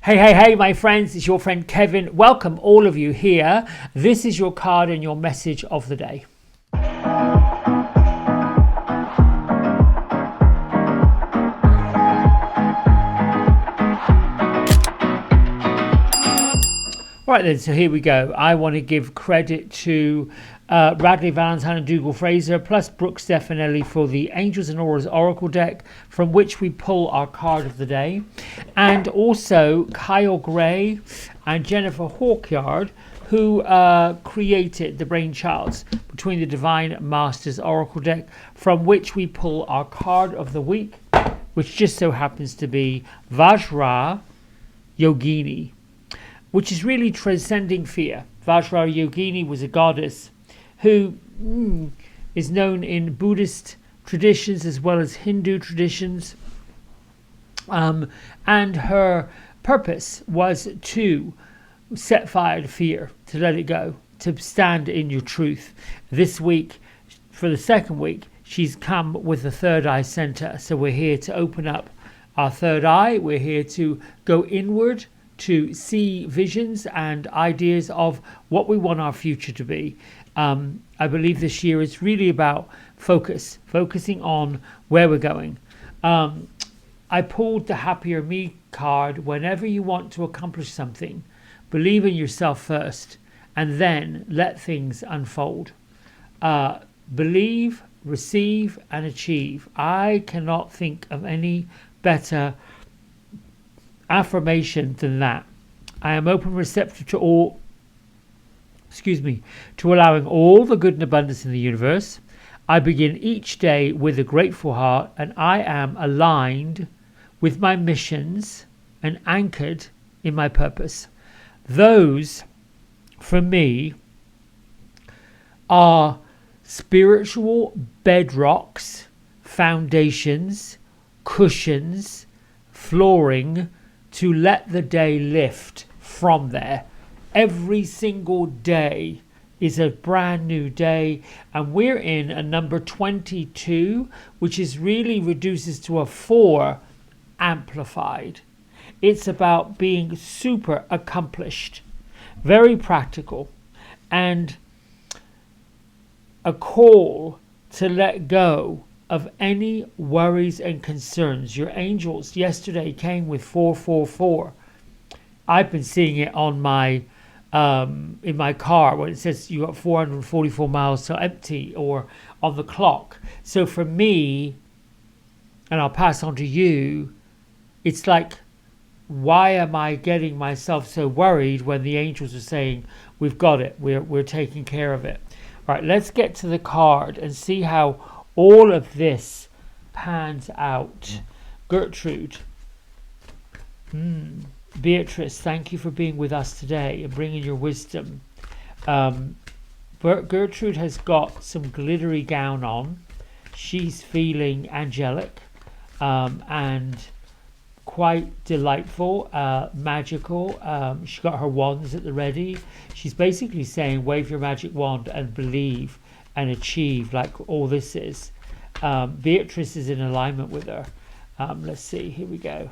Hey, my friends, it's your friend Kevin. Welcome all of you here. This is your card and your message of the day. Right then, so here we go. I want to give credit to Radley Valentine and Dougal Fraser, plus Brooke Stefanelli for the Angels and Auras Oracle deck, from which we pull our card of the day. And also Kyle Gray and Jennifer Hawkyard, who created the brainchilds between the Divine Masters Oracle deck, from which we pull our card of the week, which just so happens to be Vajra Yogini, which is really transcending fear. Vajra Yogini was a goddess who is known in Buddhist traditions as well as Hindu traditions. And her purpose was to set fire to fear, to let it go, to stand in your truth. This week, for the second week, she's come with the third eye center. So we're here to open up our third eye. We're here to go inward, to see visions and ideas of what we want our future to be. I believe this year is really about focusing on where we're going. I pulled the Happier Me card. Whenever you want to accomplish something, believe in yourself first and then let things unfold. Believe, receive, and achieve. I cannot think of any better affirmation than that. I am open, receptive to allowing all the good and abundance in the universe. I begin each day with a grateful heart, and I am aligned with my missions and anchored in my purpose. Those, for me, are spiritual bedrocks, foundations, cushions, flooring, to let the day lift from there. Every single day is a brand new day, and we're in a number 22, which is really reduces to a 4 amplified. It's about being super accomplished, very practical, and a call to let go of any worries and concerns. Your angels yesterday came with 444. I've been seeing it on my in my car when it says you got 444 miles till empty, or on the clock. So for me, and I'll pass on to you, it's like, why am I getting myself so worried when the angels are saying we've got it, we're taking care of it. All right, let's get to the card and see how all of this pans out. Gertrude. Beatrice, thank you for being with us today and bringing your wisdom. Gertrude has got some glittery gown on. She's feeling angelic and quite delightful, magical. She's got her wands at the ready. She's basically saying wave your magic wand and believe and achieve, like all this is. Beatrice is in alignment with her. Let's see, here we go.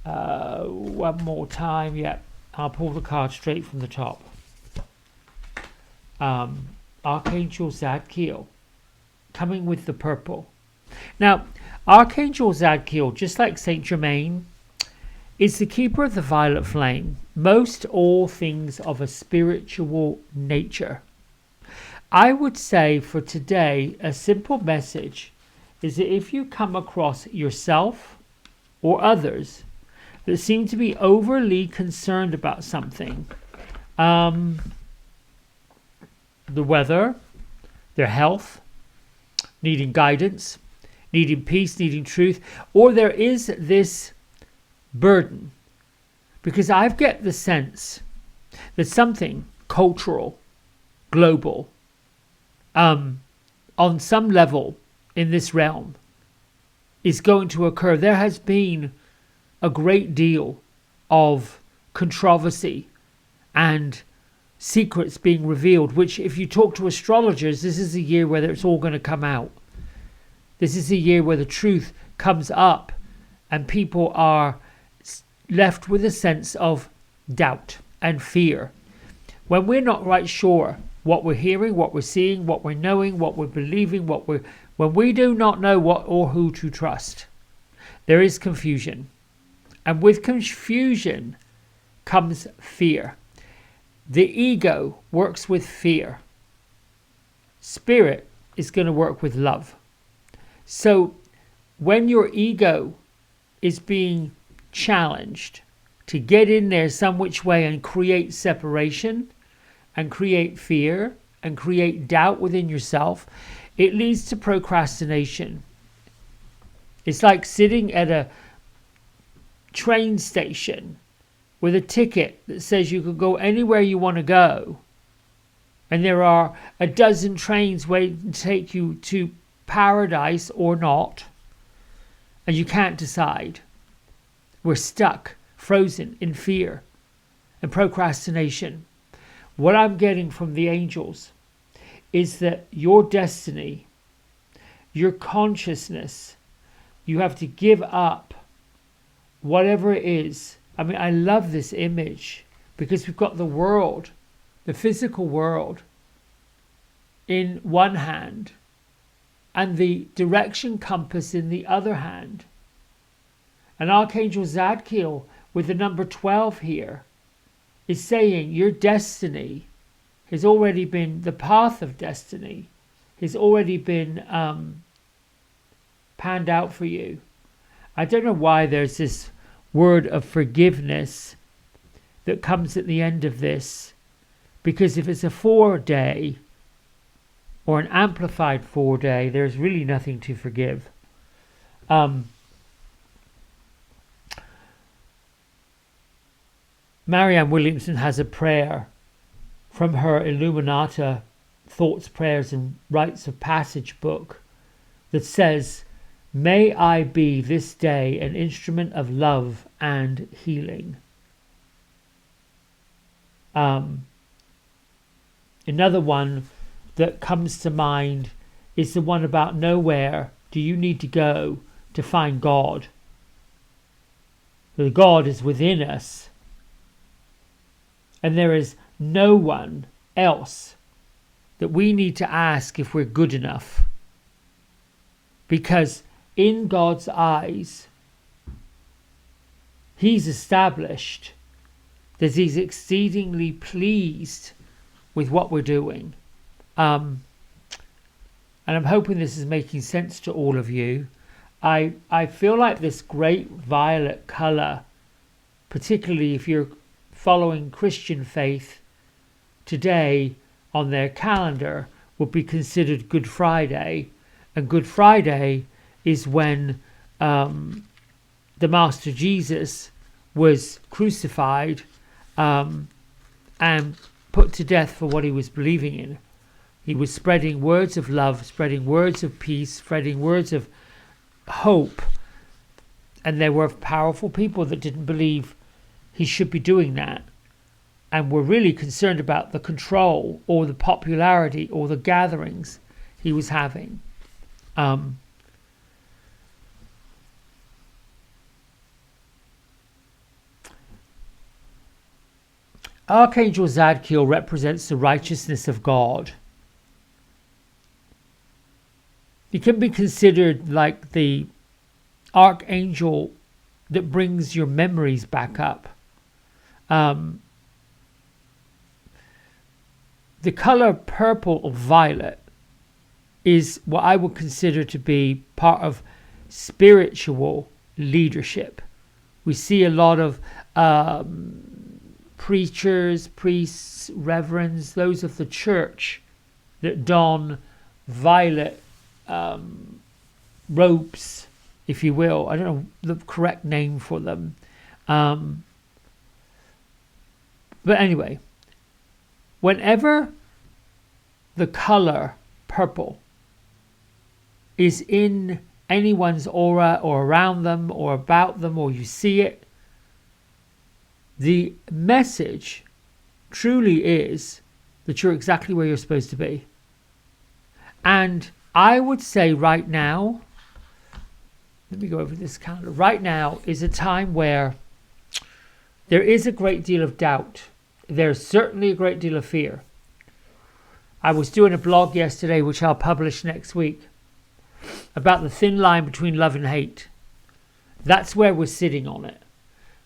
One more time. Yeah, I'll pull the card straight from the top. Archangel Zadkiel, coming with the purple. Now, Archangel Zadkiel, just like Saint Germain, is the keeper of the violet flame. Most all things of a spiritual nature. I would say for today, a simple message is that if you come across yourself or others that seem to be overly concerned about something, the weather, their health, needing guidance, needing peace, needing truth, or there is this burden, because I get the sense that something cultural, global, on some level in this realm is going to occur. There has been a great deal of controversy and secrets being revealed, which if you talk to astrologers, this is a year where it's all going to come out. This is a year where the truth comes up and people are left with a sense of doubt and fear. When we're not right sure what we're hearing, what we're seeing, what we're knowing, what we're believing, when we do not know what or who to trust, there is confusion. And with confusion comes fear. The ego works with fear. Spirit is going to work with love. So when your ego is being challenged to get in there some which way and create separation and create fear and create doubt within yourself, it leads to procrastination. It's like sitting at a train station with a ticket that says you can go anywhere you want to go, and there are a dozen trains waiting to take you to paradise or not, and you can't decide. We're stuck, frozen in fear and procrastination. What I'm getting from the angels is that your destiny, your consciousness, you have to give up whatever it is. I mean, I love this image because we've got the world, the physical world, in one hand and the direction compass in the other hand. And Archangel Zadkiel with the number 12 here is saying your destiny has already been, the path of destiny has already been panned out for you. I don't know why there's this word of forgiveness that comes at the end of this, because if it's a 4-day or an amplified 4-day, there's really nothing to forgive. Marianne Williamson has a prayer from her Illuminata Thoughts, Prayers and Rites of Passage book that says, "May I be this day an instrument of love and healing." Another one that comes to mind is the one about nowhere do you need to go to find God. The God is within us. And there is no one else that we need to ask if we're good enough. Because in God's eyes, He's established that He's exceedingly pleased with what we're doing. And I'm hoping this is making sense to all of you. I feel like this great violet colour, particularly if you're following Christian faith, today on their calendar would be considered Good Friday. And Good Friday is when the Master Jesus was crucified and put to death for what he was believing in. He was spreading words of love, spreading words of peace, spreading words of hope. And there were powerful people that didn't believe he should be doing that, and were really concerned about the control or the popularity or the gatherings he was having. Archangel Zadkiel represents the righteousness of God. He can be considered like the archangel that brings your memories back up. The color purple or violet is what I would consider to be part of spiritual leadership. We see a lot of preachers, priests, reverends, those of the church that don violet robes, if you will. I don't know the correct name for them. But anyway, whenever the color purple is in anyone's aura or around them or about them, or you see it, the message truly is that you're exactly where you're supposed to be. And I would say right now, let me go over this calendar. Right now is a time where There is a great deal of doubt. There's certainly a great deal of fear. I was doing a blog yesterday, which I'll publish next week, about the thin line between love and hate. That's where we're sitting on it.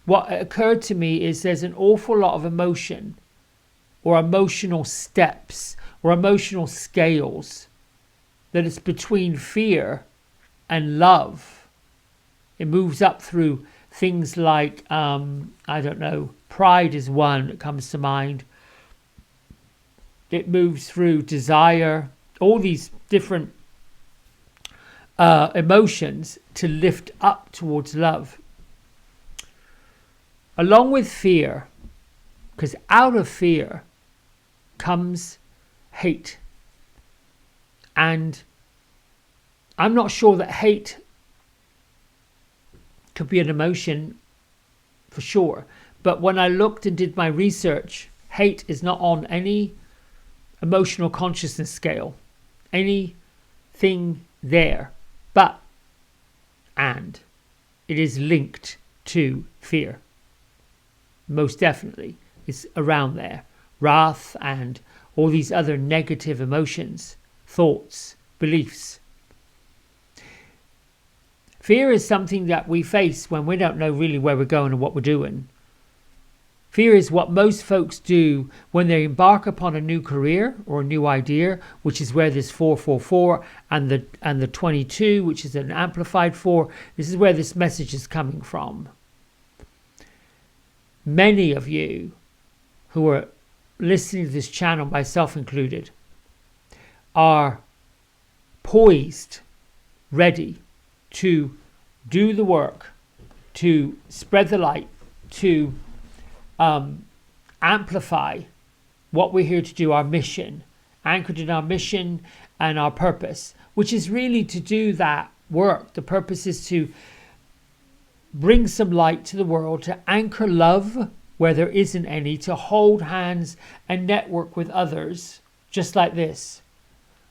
What occurred to me is there's an awful lot of emotion, or emotional steps, or emotional scales, that it's between fear and love. It moves up through things like, I don't know, pride is one that comes to mind. It moves through desire, all these different emotions to lift up towards love. Along with fear, because out of fear comes hate. And I'm not sure that hate could be an emotion for sure. But when I looked and did my research, hate is not on any emotional consciousness scale, anything there, and it is linked to fear. Most definitely, it's around there. Wrath and all these other negative emotions, thoughts, beliefs. Fear is something that we face when we don't know really where we're going and what we're doing. Fear is what most folks do when they embark upon a new career or a new idea, which is where this 444 and the 22, which is an amplified 4, this is where this message is coming from. Many of you who are listening to this channel, myself included, are poised, ready to do the work, to spread the light, to amplify what we're here to do, our mission, anchored in our mission and our purpose, which is really to do that work. The purpose is to bring some light to the world, to anchor love where there isn't any, to hold hands and network with others just like this.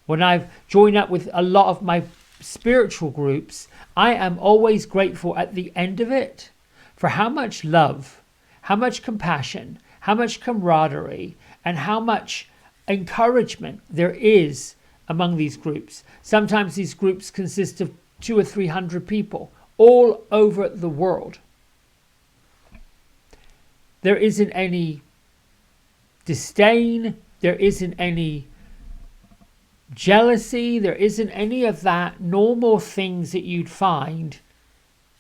When I've joined up with a lot of my spiritual groups, I am always grateful at the end of it for how much love, how much compassion, how much camaraderie, and how much encouragement there is among these groups. Sometimes these groups consist of 200 or 300 people all over the world. There isn't any disdain, there isn't any jealousy, there isn't any of that normal things that you'd find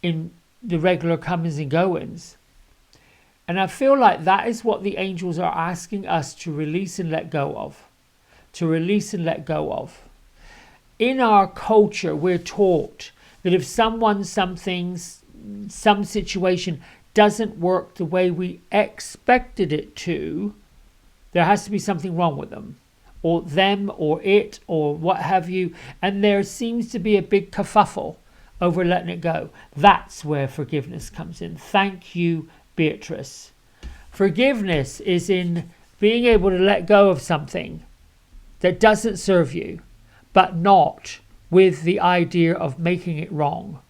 in the regular comings and goings. And I feel like that is what the angels are asking us to release and let go of. To release and let go of. In our culture, we're taught that if someone, something, some situation doesn't work the way we expected it to, there has to be something wrong with them. Or them, or it, or what have you. And there seems to be a big kerfuffle over letting it go. That's where forgiveness comes in. Thank you, Beatrice. Forgiveness is in being able to let go of something that doesn't serve you, but not with the idea of making it wrong,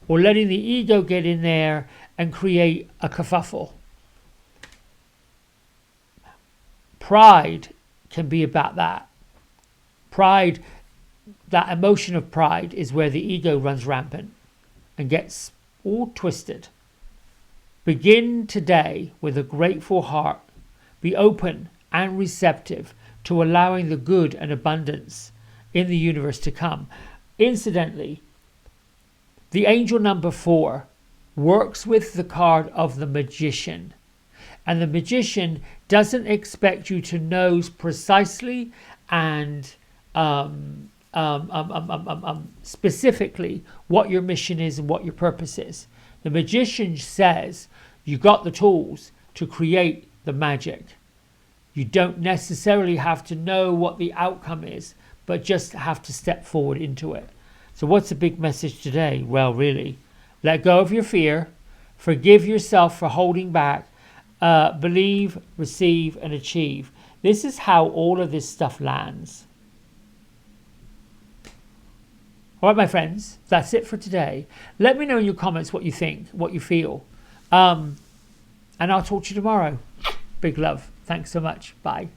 or letting the ego get in there and create a kerfuffle. Pride can be about that. Pride, that emotion of pride, is where the ego runs rampant and gets all twisted. Begin today with a grateful heart. Be open and receptive to allowing the good and abundance in the universe to come. Incidentally, the angel number 4 works with the card of the magician. And the magician doesn't expect you to know precisely and specifically what your mission is and what your purpose is. The magician says you got the tools to create the magic. You don't necessarily have to know what the outcome is, but just have to step forward into it. So what's the big message today? Well, really, let go of your fear, forgive yourself for holding back, believe, receive, and achieve. This is how all of this stuff lands. All right, my friends, that's it for today. Let me know in your comments what you think, what you feel. And I'll talk to you tomorrow. Big love. Thanks so much. Bye.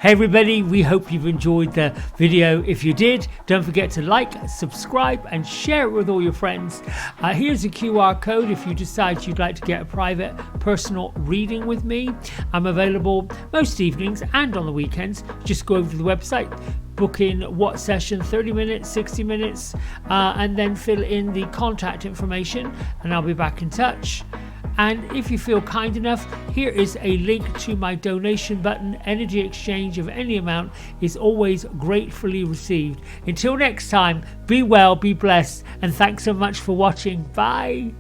Hey everybody, we hope you've enjoyed the video. If you did, don't forget to like, subscribe and share it with all your friends. Here's a QR code if you decide you'd like to get a private personal reading with me. I'm available most evenings and on the weekends. Just go over to the website, book in what session, 30 minutes, 60 minutes, and then fill in the contact information and I'll be back in touch. And if you feel kind enough, here is a link to my donation button. Energy exchange of any amount is always gratefully received. Until next time, be well, be blessed, and thanks so much for watching. Bye.